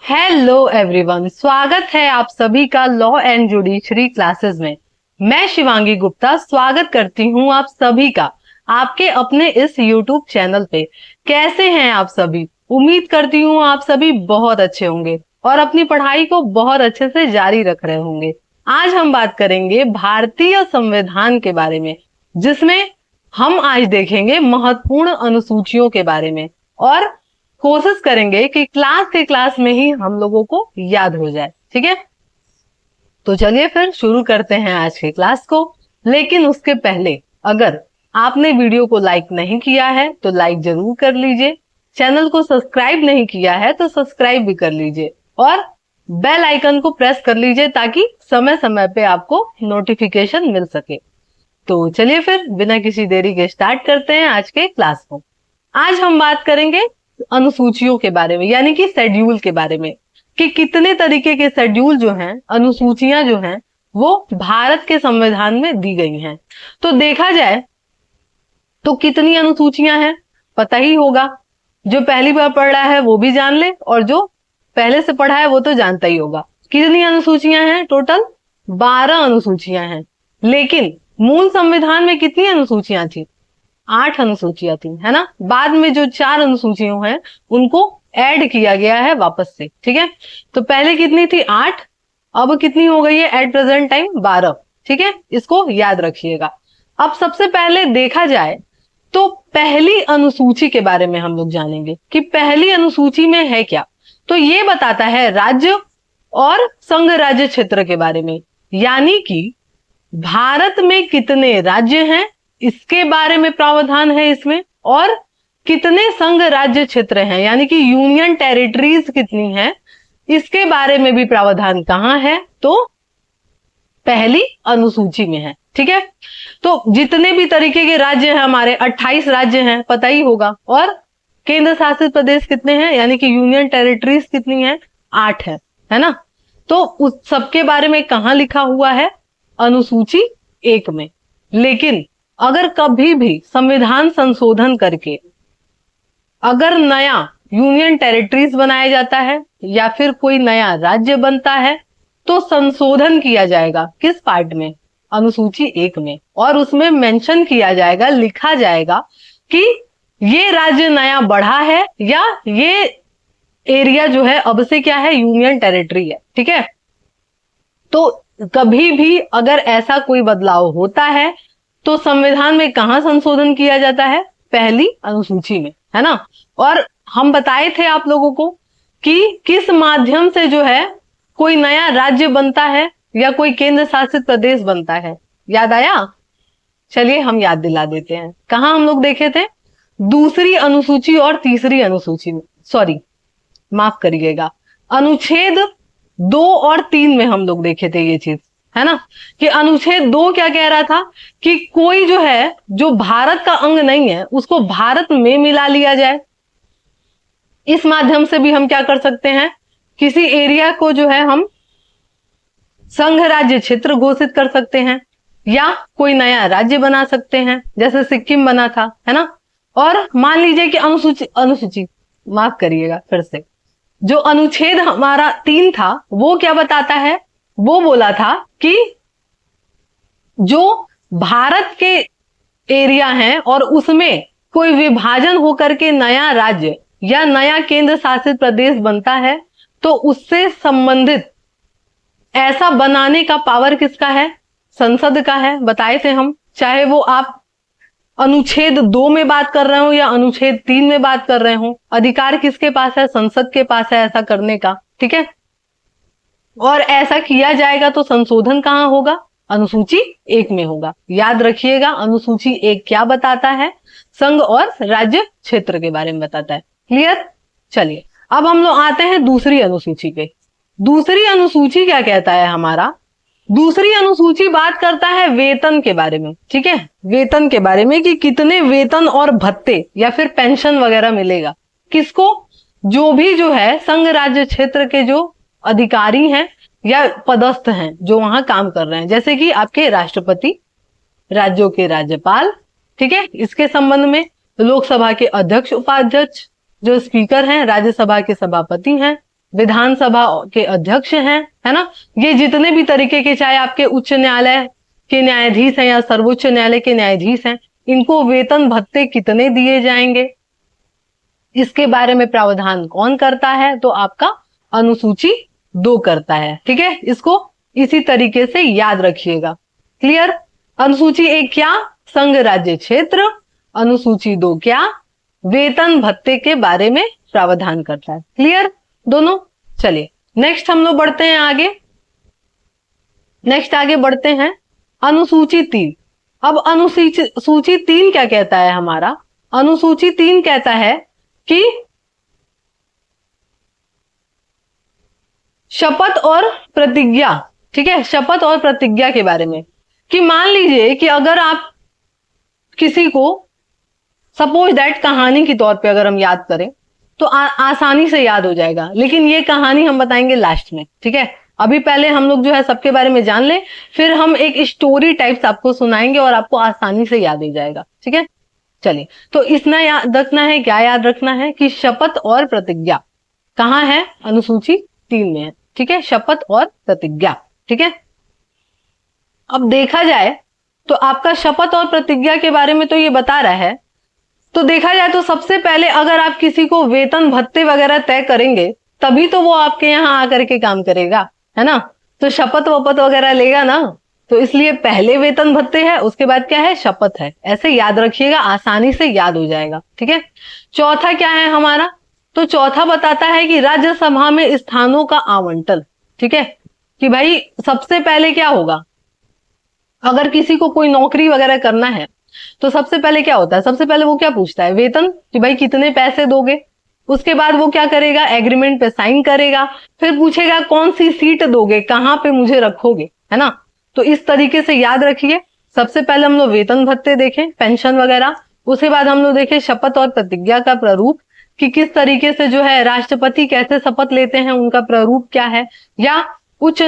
Hello everyone, स्वागत है आप सभी का लॉ एंड जुडिशरी क्लासेस में। मैं शिवांगी गुप्ता स्वागत करती हूं आप सभी का आपके अपने इस यूट्यूब चैनल पे। कैसे हैं आप सभी? उम्मीद करती हूं आप सभी बहुत अच्छे होंगे और अपनी पढ़ाई को बहुत अच्छे से जारी रख रहे होंगे। आज हम बात करेंगे भारतीय संविधान के बारे में, जिसमें हम आज देखेंगे महत्वपूर्ण अनुसूचियों के बारे में और कोशिश करेंगे कि क्लास में ही हम लोगों को याद हो जाए। ठीक है, तो चलिए फिर शुरू करते हैं आज के क्लास को। लेकिन उसके पहले अगर आपने वीडियो को लाइक नहीं किया है तो लाइक जरूर कर लीजिए, चैनल को सब्सक्राइब नहीं किया है तो सब्सक्राइब भी कर लीजिए और बेल आइकन को प्रेस कर लीजिए ताकि समय समय पे आपको नोटिफिकेशन मिल सके। तो चलिए फिर बिना किसी देरी के स्टार्ट करते हैं आज के क्लास को। आज हम बात करेंगे अनुसूचियों के बारे में, यानी कि शेड्यूल के बारे में, कि कितने तरीके के शेड्यूल जो हैं, अनुसूचियां जो हैं, वो भारत के संविधान में दी गई हैं। तो देखा जाए तो कितनी अनुसूचियां हैं पता ही होगा। जो पहली बार पढ़ रहा है वो भी जान ले और जो पहले से पढ़ा है वो तो जानता ही होगा। कितनी अनुसूचियां हैं? टोटल 12 अनुसूचियां हैं। लेकिन मूल संविधान में कितनी अनुसूचियां थी? 8 अनुसूचियां थी, है ना। बाद में जो 4 अनुसूचियां हैं उनको ऐड किया गया है वापस से। ठीक है, तो पहले कितनी थी? 8, अब कितनी हो गई है एट प्रेजेंट टाइम? 12। ठीक है, इसको याद रखिएगा। अब सबसे पहले देखा जाए तो पहली अनुसूची के बारे में हम लोग जानेंगे कि पहली अनुसूची में है क्या। तो ये बताता है राज्य और संघ राज्य क्षेत्र के बारे में, यानी कि भारत में कितने राज्य हैं इसके बारे में प्रावधान है इसमें, और कितने संघ राज्य क्षेत्र हैं यानी कि यूनियन टेरिटरीज कितनी हैं इसके बारे में भी प्रावधान कहां है? तो पहली अनुसूची में है। ठीक है, तो जितने भी तरीके के राज्य हैं हमारे 28 राज्य हैं, पता ही होगा। और केंद्र शासित प्रदेश कितने हैं यानी कि यूनियन टेरिटरीज कितनी है? 8 है ना। तो उस सबके बारे में कहां लिखा हुआ है? अनुसूची 1 में। लेकिन अगर कभी भी संविधान संशोधन करके अगर नया यूनियन टेरिटरीज बनाया जाता है या फिर कोई नया राज्य बनता है तो संशोधन किया जाएगा किस पार्ट में? अनुसूची 1 में। और उसमें मेंशन किया जाएगा, लिखा जाएगा कि ये राज्य नया बढ़ा है या ये एरिया जो है अब से क्या है? यूनियन टेरिटरी है। ठीक है, तो कभी भी अगर ऐसा कोई बदलाव होता है तो संविधान में कहां संशोधन किया जाता है? पहली अनुसूची में, है ना। और हम बताए थे आप लोगों को कि किस माध्यम से जो है कोई नया राज्य बनता है या कोई केंद्र शासित प्रदेश बनता है, याद आया? चलिए हम याद दिला देते हैं। कहां हम लोग देखे थे? दूसरी अनुसूची और तीसरी अनुसूची में, सॉरी माफ करिएगा, अनुच्छेद 2 और 3 में हम लोग देखे थे ये चीज, है ना। कि अनुच्छेद 2 क्या कह रहा था कि कोई जो है जो भारत का अंग नहीं है उसको भारत में मिला लिया जाए। इस माध्यम से भी हम क्या कर सकते हैं? किसी एरिया को जो है हम संघ राज्य क्षेत्र घोषित कर सकते हैं या कोई नया राज्य बना सकते हैं, जैसे सिक्किम बना था, है ना। और मान लीजिए कि अनुसूची माफ करिएगा फिर से, जो अनुच्छेद हमारा 3 था वो क्या बताता है? वो बोला था कि जो भारत के एरिया हैं और उसमें कोई विभाजन होकर के नया राज्य या नया केंद्र शासित प्रदेश बनता है तो उससे संबंधित ऐसा बनाने का पावर किसका है? संसद का है। बताए थे हम, चाहे वो आप अनुच्छेद 2 में बात कर रहे हो या अनुच्छेद 3 में बात कर रहे हो, अधिकार किसके पास है? संसद के पास है ऐसा करने का। ठीक है, और ऐसा किया जाएगा तो संशोधन कहां होगा? अनुसूची 1 में होगा। याद रखिएगा, अनुसूची 1 क्या बताता है? संघ और राज्य क्षेत्र के बारे में बताता है। क्लियर? चलिए अब हम लोग आते हैं दूसरी अनुसूची पे। दूसरी अनुसूची क्या कहता है हमारा? दूसरी अनुसूची बात करता है वेतन के बारे में। ठीक है, वेतन के बारे में कि कितने वेतन और भत्ते या फिर पेंशन वगैरह मिलेगा किसको? जो भी जो है संघ राज्य क्षेत्र के जो अधिकारी हैं या पदस्थ हैं जो वहां काम कर रहे हैं, जैसे कि आपके राष्ट्रपति, राज्यों के राज्यपाल। ठीक है, इसके संबंध में लोकसभा के अध्यक्ष, उपाध्यक्ष, जो स्पीकर हैं, राज्यसभा के सभापति हैं, विधानसभा के अध्यक्ष हैं, है ना। ये जितने भी तरीके के, चाहे आपके उच्च न्यायालय के न्यायाधीश हैं या सर्वोच्च न्यायालय के न्यायाधीश हैं, इनको वेतन भत्ते कितने दिए जाएंगे, इसके बारे में प्रावधान कौन करता है, तो आपका अनुसूची 2 करता है। ठीक है, इसको इसी तरीके से याद रखिएगा। क्लियर। अनुसूची 1 क्या, संघ राज्य क्षेत्र। अनुसूची 2 क्या, वेतन भत्ते के बारे में प्रावधान करता है। क्लियर दोनों। चलिए नेक्स्ट हम लोग बढ़ते हैं आगे। नेक्स्ट आगे बढ़ते हैं अनुसूची 3। अब अनुसूची 3 क्या कहता है हमारा, अनुसूची 3 कहता है कि शपथ और प्रतिज्ञा, ठीक है, शपथ और प्रतिज्ञा के बारे में, कि मान लीजिए कि अगर आप किसी को, सपोज दैट कहानी के तौर पे अगर हम याद करें तो आसानी से याद हो जाएगा, लेकिन ये कहानी हम बताएंगे लास्ट में। ठीक है, अभी पहले हम लोग जो है सबके बारे में जान लें, फिर हम एक स्टोरी टाइप्स आपको सुनाएंगे और आपको आसानी से याद हो जाएगा। ठीक है, चलिए तो इतना याद रखना है, क्या याद रखना है कि शपथ और प्रतिज्ञा कहाँ है, अनुसूची 3 में है। ठीक है, शपथ और प्रतिज्ञा। ठीक है, अब देखा जाए तो आपका शपथ और प्रतिज्ञा के बारे में तो ये बता रहा है, तो देखा जाए तो सबसे पहले अगर आप किसी को वेतन भत्ते वगैरह तय करेंगे तभी तो वो आपके यहाँ आकर के काम करेगा, है ना। तो शपथ वपथ वगैरह लेगा ना, तो इसलिए पहले वेतन भत्ते है, उसके बाद क्या है, शपथ है। ऐसे याद रखिएगा, आसानी से याद हो जाएगा। ठीक है, चौथा क्या है हमारा, तो चौथा बताता है कि राज्यसभा में स्थानों का आवंटन। ठीक है, कि भाई सबसे पहले क्या होगा, अगर किसी को कोई नौकरी वगैरह करना है तो सबसे पहले क्या होता है, सबसे पहले वो क्या पूछता है, वेतन, कि भाई कितने पैसे दोगे। उसके बाद वो क्या करेगा, एग्रीमेंट पे साइन करेगा, फिर पूछेगा कौन सी सीट दोगे, कहां पे मुझे रखोगे, है ना। तो इस तरीके से याद रखिए, सबसे पहले हम लोग वेतन भत्ते देखें, पेंशन वगैरह, उसके बाद हम लोग देखें शपथ और प्रतिज्ञा का प्रारूप, कि किस तरीके से जो है राष्ट्रपति कैसे शपथ लेते हैं, उनका प्रारूप क्या है, या उच्च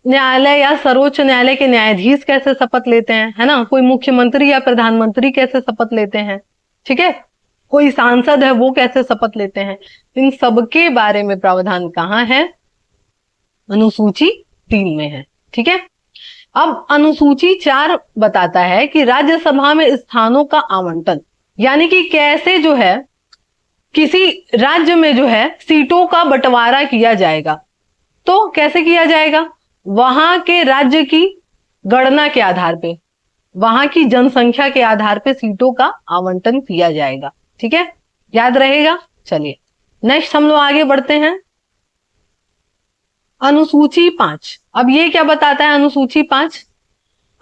न्यायालय या सर्वोच्च न्यायालय के न्यायाधीश कैसे शपथ लेते हैं, है ना। कोई मुख्यमंत्री या प्रधानमंत्री कैसे शपथ लेते हैं, ठीक है, कोई सांसद है वो कैसे शपथ लेते हैं, इन सबके बारे में प्रावधान कहाँ है, अनुसूची 3 में है। ठीक है, अब अनुसूची 4 बताता है कि राज्यसभा में स्थानों का आवंटन, यानी कि कैसे जो है किसी राज्य में जो है सीटों का बंटवारा किया जाएगा। तो कैसे किया जाएगा, वहां के राज्य की गणना के आधार पे, वहां की जनसंख्या के आधार पे सीटों का आवंटन किया जाएगा। ठीक है, याद रहेगा। चलिए नेक्स्ट हम लोग आगे बढ़ते हैं, अनुसूची 5। अब ये क्या बताता है अनुसूची 5,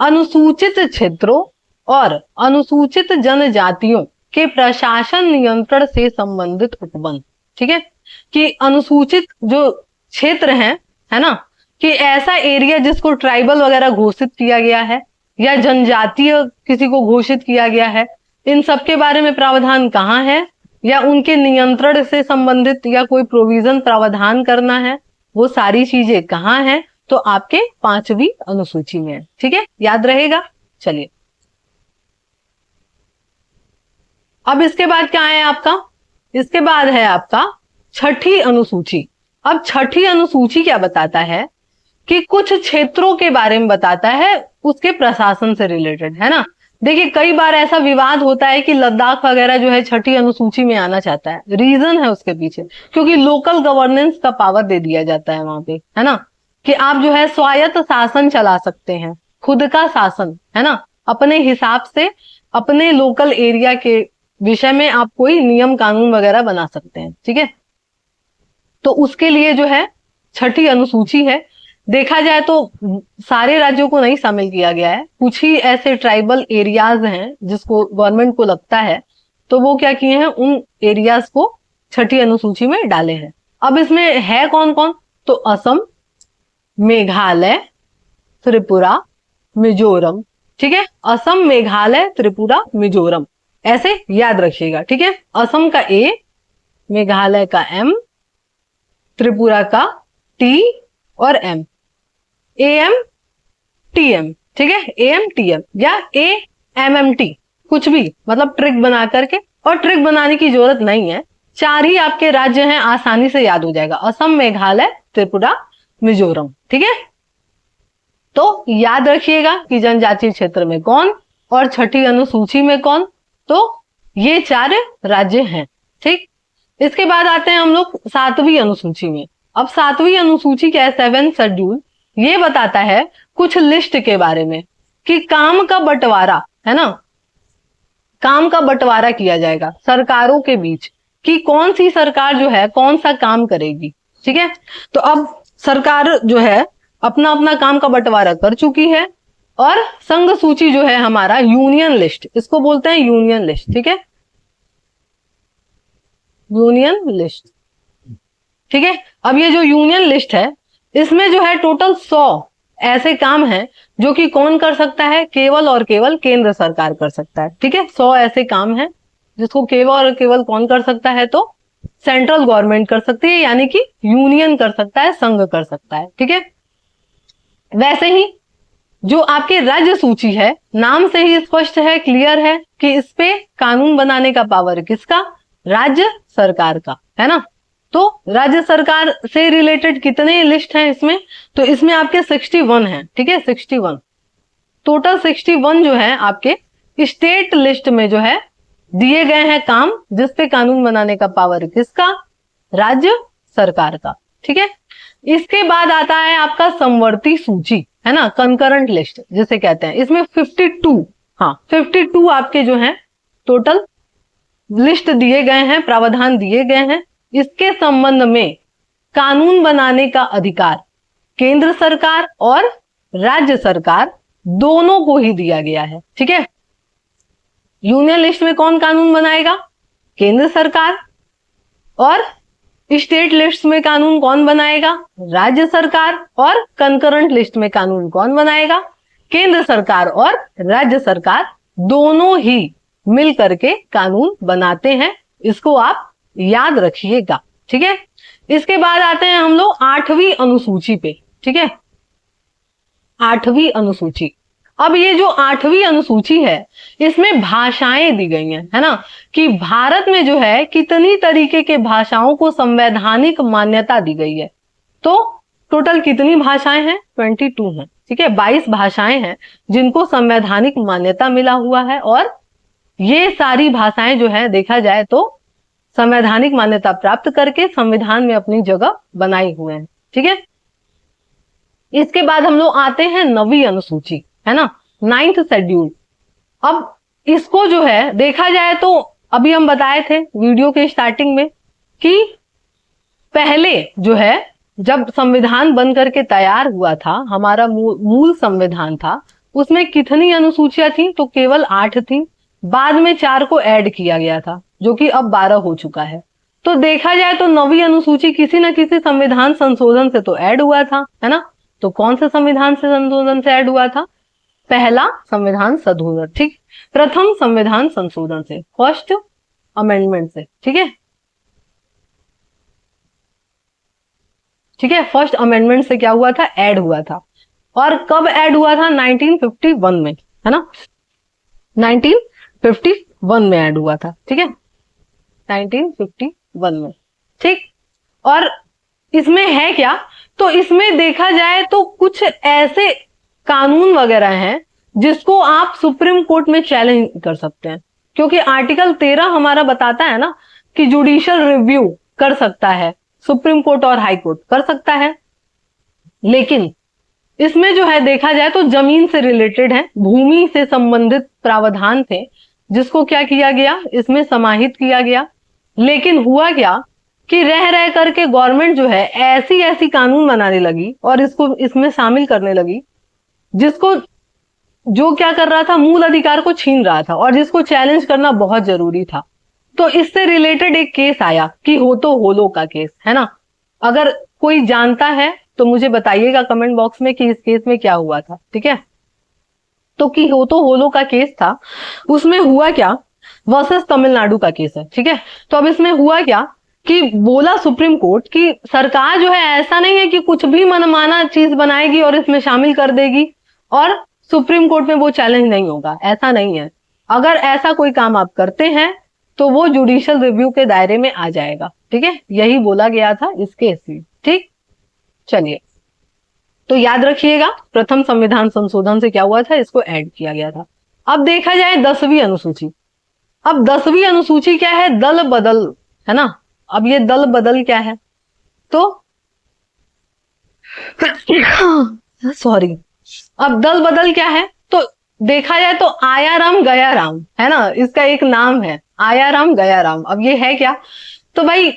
अनुसूचित क्षेत्रों और अनुसूचित जनजातियों के प्रशासन नियंत्रण से संबंधित उपबंध। ठीक है, कि अनुसूचित जो क्षेत्र है ना, कि ऐसा एरिया जिसको ट्राइबल वगैरह घोषित किया गया है या जनजातीय किसी को घोषित किया गया है, इन सब के बारे में प्रावधान कहाँ है, या उनके नियंत्रण से संबंधित या कोई प्रोविजन प्रावधान करना है, वो सारी चीजें कहाँ हैं, तो आपके 5वीं अनुसूची में है। ठीक है, याद रहेगा। चलिए अब इसके बाद क्या है आपका, इसके बाद है आपका 6ठी अनुसूची। अब 6ठी अनुसूची क्या बताता है कि कुछ क्षेत्रों के बारे में बताता है, उसके प्रशासन से रिलेटेड, है ना। देखिए कई बार ऐसा विवाद होता है कि लद्दाख वगैरह जो है 6ठी अनुसूची में आना चाहता है, रीजन है उसके पीछे, क्योंकि लोकल गवर्नेंस का पावर दे दिया जाता है वहां पे, है ना, कि आप जो है स्वायत्त शासन चला सकते हैं, खुद का शासन, है ना, अपने हिसाब से अपने लोकल एरिया के विषय में आप कोई नियम कानून वगैरह बना सकते हैं। ठीक है, तो उसके लिए जो है 6ठी अनुसूची है। देखा जाए तो सारे राज्यों को नहीं शामिल किया गया है, कुछ ही ऐसे ट्राइबल एरियाज हैं जिसको गवर्नमेंट को लगता है, तो वो क्या किए हैं, उन एरियाज को 6ठी अनुसूची में डाले हैं। अब इसमें है कौन कौन, तो असम, मेघालय, त्रिपुरा, मिजोरम। ठीक है, असम, मेघालय, त्रिपुरा, मिजोरम, ऐसे याद रखिएगा। ठीक है, असम का A, मेघालय का M, त्रिपुरा का T और M, AM TM। ठीक है, AM TM या AMMT, कुछ भी, मतलब ट्रिक बना करके, और ट्रिक बनाने की जरूरत नहीं है, चार ही आपके राज्य हैं, आसानी से याद हो जाएगा, असम, मेघालय, त्रिपुरा, मिजोरम। ठीक है, तो याद रखिएगा कि जनजातीय क्षेत्र में कौन और छठी अनुसूची में कौन, तो ये चार राज्य हैं। ठीक, इसके बाद आते हैं हम लोग सातवीं अनुसूची में। अब सातवीं अनुसूची क्या है, 7th शेड्यूल, ये बताता है कुछ लिस्ट के बारे में कि काम का बंटवारा है ना, काम का बंटवारा किया जाएगा सरकारों के बीच कि कौन सी सरकार जो है कौन सा काम करेगी। ठीक है, तो अब सरकार जो है अपना अपना काम का बंटवारा कर चुकी है, और संघ सूची जो है हमारा यूनियन लिस्ट, इसको बोलते हैं यूनियन लिस्ट। ठीक है, यूनियन लिस्ट। ठीक है, अब ये जो यूनियन लिस्ट है इसमें जो है टोटल 100 ऐसे काम हैं जो कि कौन कर सकता है, केवल और केवल केंद्र सरकार कर सकता है। ठीक है, 100 ऐसे काम हैं जिसको केवल और केवल कौन कर सकता है, तो सेंट्रल गवर्नमेंट कर सकती है, यानी कि यूनियन कर सकता है, संघ कर सकता है। ठीक है, वैसे ही जो आपके राज्य सूची है, नाम से ही स्पष्ट है, क्लियर है कि इस पे कानून बनाने का पावर किसका, राज्य सरकार का, है ना। तो राज्य सरकार से रिलेटेड कितने लिस्ट हैं इसमें, तो इसमें आपके 61 हैं। ठीक है, 61 टोटल 61 जो है आपके स्टेट लिस्ट में जो है दिए गए हैं काम, जिसपे कानून बनाने का पावर किसका, राज्य सरकार का। ठीक है, इसके बाद आता है आपका समवर्ती सूची, है ना, कंकरेंट लिस्ट जिसे कहते हैं। इसमें 52, हाँ 52 आपके जो हैं टोटल लिस्ट दिए गए हैं, प्रावधान दिए गए हैं। इसके संबंध में कानून बनाने का अधिकार केंद्र सरकार और राज्य सरकार दोनों को ही दिया गया है। ठीक है, यूनियन लिस्ट में कौन कानून बनाएगा, केंद्र सरकार, और स्टेट लिस्ट में कानून कौन बनाएगा, राज्य सरकार, और कंकरेंट लिस्ट में कानून कौन बनाएगा, केंद्र सरकार और राज्य सरकार दोनों ही मिल करके कानून बनाते हैं। इसको आप याद रखिएगा। ठीक है, इसके बाद आते हैं हम लोग 8वीं अनुसूची पे। ठीक है, 8वीं अनुसूची। अब ये जो 8वीं अनुसूची है इसमें भाषाएं दी गई हैं, है ना, कि भारत में जो है कितनी तरीके के भाषाओं को संवैधानिक मान्यता दी गई है। तो टोटल कितनी भाषाएं हैं, 22 हैं। ठीक है, 22 भाषाएं हैं जिनको संवैधानिक मान्यता मिला हुआ है, और ये सारी भाषाएं जो है देखा जाए तो संवैधानिक मान्यता प्राप्त करके संविधान में अपनी जगह बनाए हुए हैं। ठीक है, इसके बाद हम लोग आते हैं 9वीं अनुसूची, है ना, 9th शेड्यूल। अब इसको जो है देखा जाए तो अभी हम बताए थे वीडियो के स्टार्टिंग में कि पहले जो है जब संविधान बन करके तैयार हुआ था, हमारा मूल संविधान था, उसमें कितनी अनुसूचियां थी, तो केवल 8 थी। बाद में 4 को ऐड किया गया था, जो कि अब 12 हो चुका है। तो देखा जाए तो 9वीं अनुसूची किसी न किसी संविधान संशोधन से तो ऐड हुआ था, है ना। तो कौन से संविधान से संशोधन से ऐड हुआ था, पहला संविधान संशोधन, ठीक, प्रथम संविधान संशोधन से, फर्स्ट अमेंडमेंट से। ठीक है, ठीक है, फर्स्ट अमेंडमेंट से क्या हुआ था, ऐड हुआ था। और कब ऐड हुआ था, 1951 में, है ना, 1951 में ऐड हुआ था। ठीक है, 1951 में। ठीक, और इसमें है क्या, तो इसमें देखा जाए तो कुछ ऐसे कानून वगैरह हैं जिसको आप सुप्रीम कोर्ट में चैलेंज कर सकते हैं, क्योंकि आर्टिकल 13 हमारा बताता है ना कि जुडिशियल रिव्यू कर सकता है, सुप्रीम कोर्ट और हाई कोर्ट कर सकता है। लेकिन इसमें जो है देखा जाए तो जमीन से रिलेटेड है, भूमि से संबंधित प्रावधान थे जिसको क्या किया गया, इसमें समाहित किया गया। लेकिन हुआ क्या कि रह रह करके गवर्नमेंट जो है ऐसी ऐसी कानून बनाने लगी और इसको इसमें शामिल करने लगी जिसको, जो क्या कर रहा था, मूल अधिकार को छीन रहा था, और जिसको चैलेंज करना बहुत जरूरी था। तो इससे रिलेटेड एक केस आया कि होतो होलो का केस, है ना। अगर कोई जानता है तो मुझे बताइएगा कमेंट बॉक्स में कि इस केस में क्या हुआ था। ठीक है, तो कि होतो होलो का केस था, उसमें हुआ क्या, वर्सेस तमिलनाडु का केस है। ठीक है, तो अब इसमें हुआ क्या कि बोला सुप्रीम कोर्ट कि सरकार जो है ऐसा नहीं है कि कुछ भी मनमाना चीज बनाएगी और इसमें शामिल कर देगी और सुप्रीम कोर्ट में वो चैलेंज नहीं होगा, ऐसा नहीं है। अगर ऐसा कोई काम आप करते हैं तो वो जुडिशियल रिव्यू के दायरे में आ जाएगा। ठीक है, यही बोला गया था इस केस में। ठीक, चलिए तो याद रखिएगा प्रथम संविधान संशोधन से क्या हुआ था, इसको ऐड किया गया था। अब देखा जाए 10वीं अनुसूची। अब 10वीं अनुसूची क्या है, दल बदल, है ना। अब ये दल बदल क्या है, तो सॉरी, अब दल बदल क्या है, तो देखा जाए तो आया राम गया राम, है ना, इसका एक नाम है आया राम गया राम। अब ये है क्या, तो भाई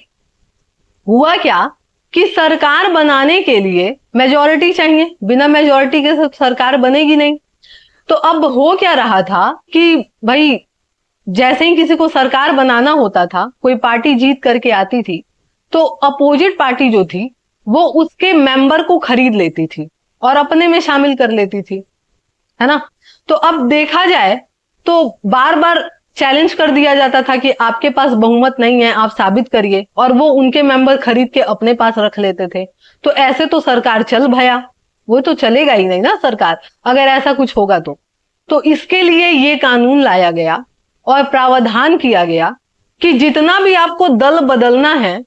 हुआ क्या कि सरकार बनाने के लिए मेजॉरिटी चाहिए, बिना मेजॉरिटी के सरकार बनेगी नहीं। तो अब हो क्या रहा था कि भाई जैसे ही किसी को सरकार बनाना होता था, कोई पार्टी जीत करके आती थी, तो अपोजिट पार्टी जो थी वो उसके मेंबर को खरीद लेती थी और अपने में शामिल कर लेती थी, है ना। तो अब देखा जाए तो बार बार चैलेंज कर दिया जाता था कि आपके पास बहुमत नहीं है, आप साबित करिए, और वो उनके मेंबर खरीद के अपने पास रख लेते थे। तो ऐसे तो सरकार चल भया, वो तो चलेगा ही नहीं ना सरकार, अगर ऐसा कुछ होगा तो इसके लिए ये कानून लाया गया और प्रावधान किया गया कि जितना भी आपको दल बदलना है,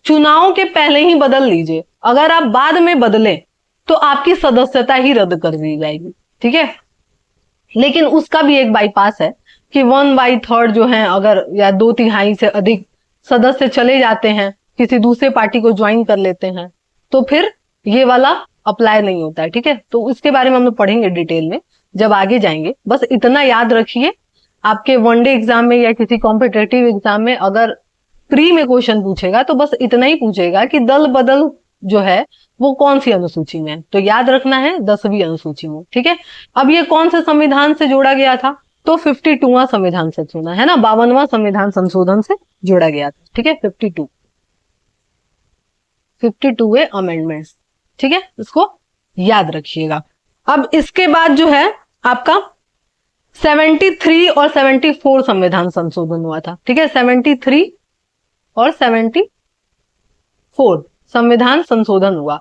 चुनाव के पहले ही बदल लीजिए। अगर आप बाद में बदलें तो आपकी सदस्यता ही रद्द कर दी जाएगी। ठीक है, लेकिन उसका भी एक बाईपास है कि 1/3 जो है, अगर या 2/3 से अधिक सदस्य चले जाते हैं, किसी दूसरे पार्टी को ज्वाइन कर लेते हैं, तो फिर ये वाला अप्लाई नहीं होता है। ठीक है, तो इसके बारे में हम लोग पढ़ेंगे डिटेल में जब आगे जाएंगे। बस इतना याद रखिए, आपके वनडे एग्जाम में या किसी कॉम्पिटेटिव एग्जाम में अगर प्री में क्वेश्चन पूछेगा तो बस इतना ही पूछेगा कि दल बदल जो है वो कौन सी अनुसूची में है, तो याद रखना है 10वीं अनुसूची में। ठीक है, अब ये कौन से संविधान से जोड़ा गया था, तो 52वां संविधान से चुना है ना, 52वां संविधान संशोधन से जोड़ा गया था। ठीक है, 52 अमेंडमेंट्स। ठीक है, इसको याद रखिएगा। अब इसके बाद जो है आपका 73 और 74 संविधान संशोधन हुआ था। ठीक है, 73 और 74 संविधान संशोधन हुआ,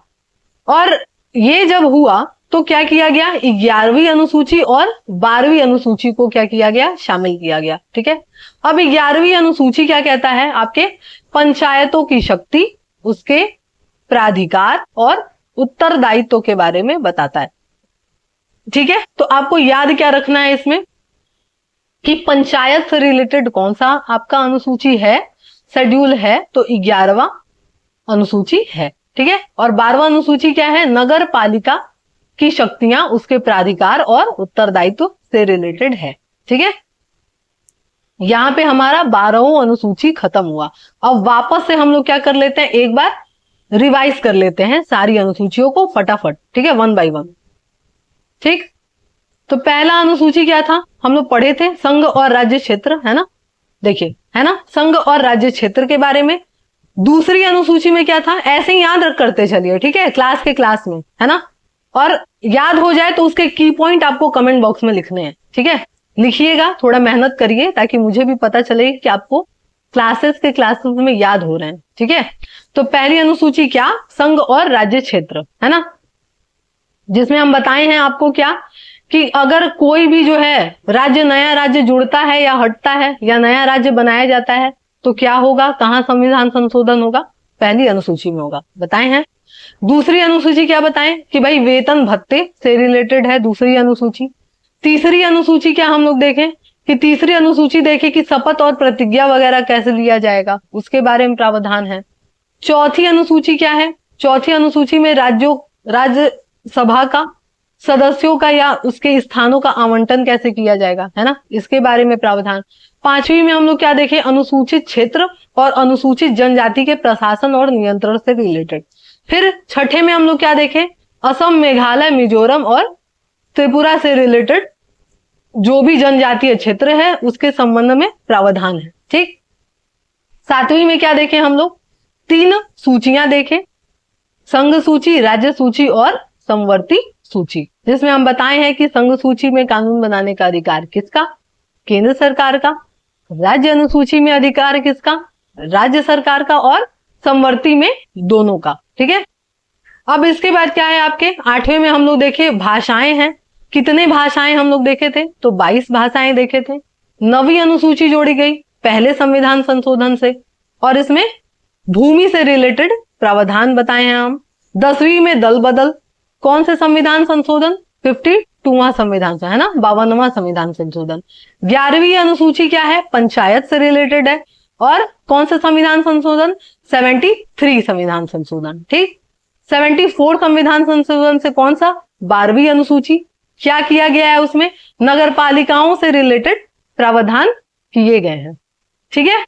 और ये जब हुआ तो क्या किया गया, 11वीं अनुसूची और 12वीं अनुसूची को क्या किया गया, शामिल किया गया। ठीक है, अब 11वीं अनुसूची क्या कहता है, आपके पंचायतों की शक्ति, उसके प्राधिकार और उत्तरदायित्व के बारे में बताता है। ठीक है, तो आपको याद क्या रखना है इसमें कि पंचायत से रिलेटेड कौन सा आपका अनुसूची है, शेड्यूल है, तो 11वां अनुसूची है। ठीक है, और 12वां अनुसूची क्या है, नगर पालिका की शक्तियां, उसके प्राधिकार और उत्तरदायित्व से रिलेटेड है। ठीक है, यहां पे हमारा 12वां अनुसूची खत्म हुआ। अब वापस से हम लोग क्या कर लेते हैं, एक बार रिवाइज कर लेते हैं सारी अनुसूचियों को फटाफट। ठीक है, 1 बाय 1। ठीक, तो पहला अनुसूची क्या था, हम लोग पढ़े थे, संघ और राज्य क्षेत्र, है ना, देखिए, है ना, संघ और राज्य क्षेत्र के बारे में। दूसरी अनुसूची में क्या था, ऐसे ही याद रख करते चलिए। ठीक है, क्लास के क्लास में, है ना, और याद हो जाए तो उसके की पॉइंट आपको कमेंट बॉक्स में लिखने हैं। ठीक है, लिखिएगा, थोड़ा मेहनत करिए ताकि मुझे भी पता चले कि आपको क्लासेस में याद हो रहे हैं। ठीक है, तो पहली अनुसूची क्या, संघ और राज्य क्षेत्र, है ना, जिसमें हम बताए हैं आपको क्या कि अगर कोई भी जो है राज्य, नया राज्य जुड़ता है या हटता है या नया राज्य बनाया जाता है तो क्या होगा, कहां संविधान संशोधन होगा, पहली अनुसूची में होगा, बताए हैं। दूसरी अनुसूची क्या बताएं कि भाई वेतन भत्ते से रिलेटेड है दूसरी अनुसूची। तीसरी अनुसूची क्या हम लोग देखें कि तीसरी अनुसूची देखें कि शपथ और प्रतिज्ञा वगैरह कैसे लिया जाएगा, उसके बारे में प्रावधान है। चौथी अनुसूची क्या है, चौथी अनुसूची में राज्यसभा का सदस्यों का या उसके स्थानों का आवंटन कैसे किया जाएगा, है ना, इसके बारे में प्रावधान। पांचवी में हम लोग क्या देखें, अनुसूचित क्षेत्र और अनुसूचित जनजाति के प्रशासन और नियंत्रण से रिलेटेड। फिर छठे में हम लोग क्या देखें, असम, मेघालय, मिजोरम और त्रिपुरा से रिलेटेड जो भी जनजातीय क्षेत्र है उसके संबंध में प्रावधान है। ठीक, सातवीं में क्या देखें हम लोग, 3 सूचियां देखें, संघ सूची, राज्य सूची और समवर्ती सूची, जिसमें हम बताए हैं कि संघ सूची में कानून बनाने का अधिकार किसका, केंद्र सरकार का। राज्य अनुसूची में अधिकार किसका, राज्य सरकार का, और समवर्ती में दोनों का। ठीक है, अब इसके बाद क्या है आपके 8वें में हम लोग देखे भाषाएं हैं, कितने भाषाएं हम लोग देखे थे, तो 22 भाषाएं देखे थे। 9वीं अनुसूची जोड़ी गई पहले संविधान संशोधन से, और इसमें भूमि से रिलेटेड प्रावधान बताए हैं हम। 10वीं में दल बदल, कौन से संविधान संशोधन? 52वां संविधान से, है ना, 52वां संविधान संशोधन। 11वीं अनुसूची क्या है? पंचायत से रिलेटेड है। और कौन से संविधान संशोधन? 73 संविधान संशोधन। ठीक, 74 संविधान संशोधन से कौन सा? 12वीं अनुसूची। क्या किया गया है उसमें? नगर पालिकाओं से रिलेटेड प्रावधान किए गए हैं। ठीक है,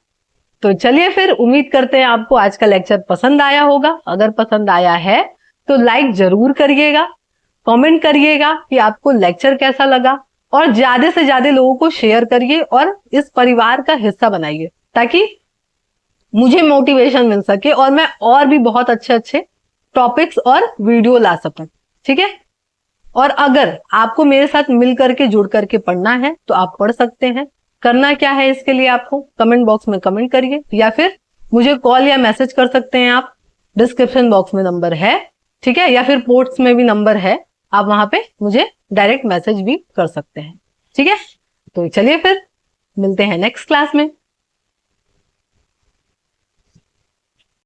तो चलिए फिर, उम्मीद करते हैं आपको आज का लेक्चर पसंद आया होगा। अगर पसंद आया है तो लाइक जरूर करिएगा, कमेंट करिएगा कि आपको लेक्चर कैसा लगा, और ज्यादा से ज्यादा लोगों को शेयर करिए और इस परिवार का हिस्सा बनाइए, ताकि मुझे मोटिवेशन मिल सके और मैं और भी बहुत अच्छे अच्छे टॉपिक्स और वीडियो ला सकूं। ठीक है, और अगर आपको मेरे साथ मिल करके जुड़ करके पढ़ना है तो आप पढ़ सकते हैं। करना क्या है इसके लिए? आपको कमेंट बॉक्स में कमेंट करिए, या फिर मुझे कॉल या मैसेज कर सकते हैं आप। डिस्क्रिप्शन बॉक्स में नंबर है, ठीक है, या फिर पोस्ट में भी नंबर है, आप वहां पे मुझे डायरेक्ट मैसेज भी कर सकते हैं। ठीक है, तो चलिए फिर मिलते हैं नेक्स्ट क्लास में।